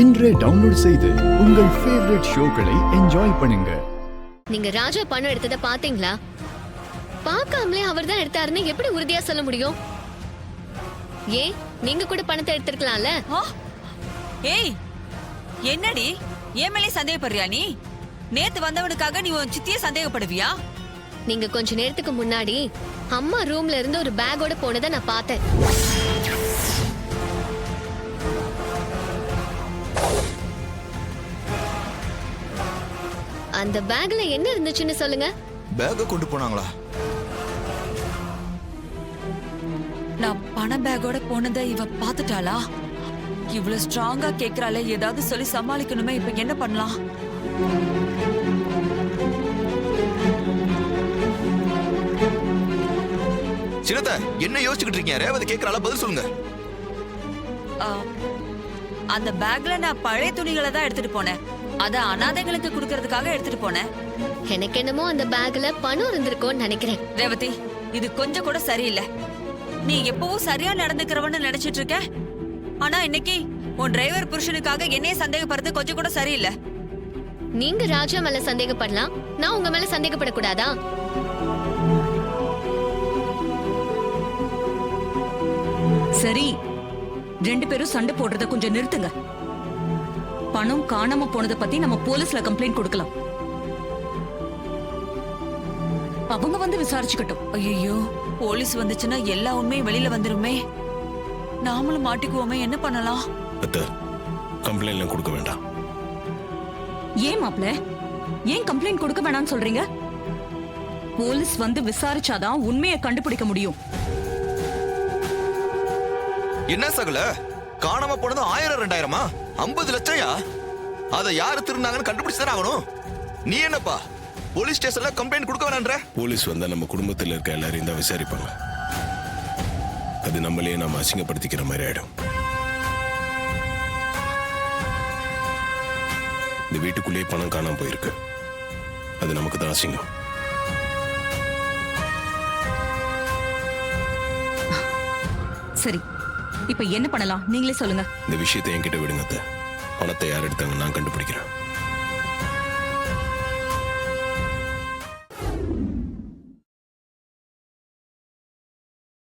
இன்றே டவுன்லோட் செய்து உங்கள் ஃபேவரட் ஷோக்களை என்ஜாய் பண்ணுங்க. நீங்க ராஜா பணம் எடுத்தத பாத்தீங்களா? பார்க்காமலே அவர் தான் எடுத்தாருன்னு எப்படி உறுதியா சொல்ல முடியும்? ஏன் நீங்க கூட பணத்தை எடுத்திருக்கலாம்ல? ஏய், என்னடி ஏன் மேலே சந்தேகப்படுறியா? நீ நேத்து வந்தவனுக்காக நீ உன் சித்திய சந்தேகப்படுவியா? நீங்க கொஞ்ச நேரத்துக்கு முன்னாடி அம்மா ரூம்ல இருந்து ஒரு பேக்கோட போனதை நான் பார்த்தேன். அந்த பேக்ல என்ன இருந்துச்சுன்னு சொல்லுங்க. பேக்க கொண்டு போனாங்களா? நான் பண பேக்கோட போனதை இவ பாத்துட்டாளா? இவ்வளவு ஸ்ட்ராங்கா கேக்குறாளே, ஏதாவது சொல்லி சமாளிக்கணுமே. இப்ப என்ன பண்ணலாம்? சின்னத்த, என்ன யோசிச்சுக்கிட்டு இருக்கீங்க? ரேவதி கேக்குறாளா? பதில் சொல்லுங்க. அந்த பேக்ல நான் பழைய துணிகளை தான் எடுத்துட்டு போனேன். அத அனாதைகளுக்கு குடுக்கறதுக்காக எடுத்துட்டு போனேன். எனக்கு என்னமோ அந்த பேக்ல பணம் இருந்திருக்கும்னு நினைக்கிறேன். ரேவதி, இது கொஞ்சம் கூட சரியில்லை. நீ எப்பவும் சரியா நடந்துக்கிறவன்னு நினைச்சிட்டு இருக்க. ஆனா இன்னைக்கு உன் டிரைவர் புருஷனுக்காக என்னைய சந்தேகப்படுறது கொஞ்சம் கூட சரியில்லை. நீங்க ராஜா மேல சந்தேகப்படலாம், நான் உங்க மேல சந்தேகப்படக்கூடாதா? சரி, ரெண்டு பேரும் சண்டை போடுறத கொஞ்சம் நிறுத்துங்க. பணம் காணாம போனதை பத்தி நம்ம போலீஸ்ல கம்ப்ளைண்ட் கொடுக்கலாம். அவங்க வந்து விசாரிச்சுக்கட்டும். ஐயோ, போலீஸ் வந்துச்சுன்னா எல்லா உண்மையும் வெளியில வந்துருமே. நாமளும் மாட்டிக்குவோமே. என்ன பண்ணலாம்? கம்ப்ளைண்ட் கொடுக்க வேண்டாம். ஏன் மாப்ள, ஏன் கம்ப்ளைண்ட் கொடுக்க வேணாம்னு சொல்றீங்க? போலீஸ் வந்து விசாரிச்சாதான் உண்மையை கண்டுபிடிக்க முடியும். என்ன சகல, காணாம போனது 1000 2000மா? 50 லட்சம்யா? அத யாரு திருநாங்கன்னு கண்டுபிடிச்சு ஆகணும். நீ என்னப்பா போலீஸ் ஸ்டேஷன்ல கம்ப்ளைண்ட் கொடுக்க வேணான்ற? போலீஸ் வந்தா நம்ம குடும்பத்தில் இருக்க எல்லாரையும் தான் விசாரிப்பாங்க. அது நம்மளே நம்ம அசிங்கப்படுத்திக்கிற மாதிரி ஆயிடும். இந்த வீட்டுக்குள்ளேயே பணம் காணாம போயிருக்கு. அது நமக்கு தான் அசிங்கம். சரி, இப்ப என்ன பண்ணலாம் நீங்களே சொல்லுங்க. இந்த விஷயத்தை என்கிட்ட விடுங்க. பணத்தை யார் எடுத்தாங்க நான் கண்டுபிடிக்கிறேன்.